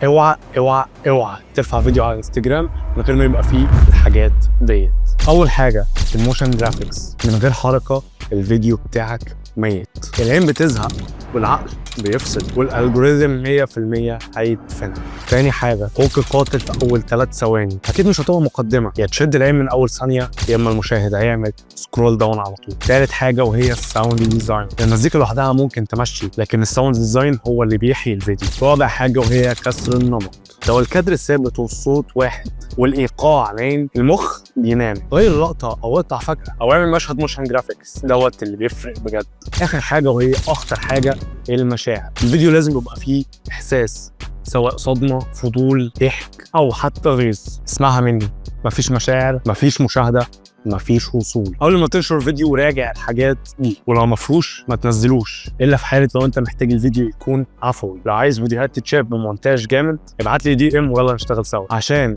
اوعى اوعى اوعى ترفع فيديو على انستجرام من غير ما يبقى فيه الحاجات ديت. اول حاجه الموشن جرافيكس، من غير حركه الفيديو بتاعك ميت. العين بتزهق والعقل بيفصل والالجوريزم 100% هيتفنن. تاني حاجه هوك قاتل في اول 3 ثواني، اكيد مش هتبقى مقدمه، يا تشد العين من اول ثانيه يا اما المشاهد هيعمل سكرول داون على طول. تالت حاجه وهي الساوند ديزاين، المزيكا لوحدها ممكن تمشي لكن الساوند ديزاين هو اللي بيحيي الفيديو. رابع حاجه وهي كسر النمط، لو الكادر الثابت والصوت واحد والايقاع نايم المخ بينام. غير اللقطه او اقطع فجاه او اعمل مشهد موشن جرافيكس دوت اللي بيفرق بجد. اخر حاجه وهي اخطر حاجه المشاعر، الفيديو لازم يبقى فيه احساس، سواء صدمه، فضول، ضحك او حتى غيظ. اسمعها مني، مفيش مشاعر مفيش مشاهده مفيش وصول. قبل ما تنشر فيديو راجع الحاجات دي، ولو مفروش ما تنزلوش الا في حاله لو انت محتاج الفيديو يكون عفوي. لو عايز فيديوهات تتشاف بمونتاج جامد ابعت لي DM ويلا نشتغل سوا، عشان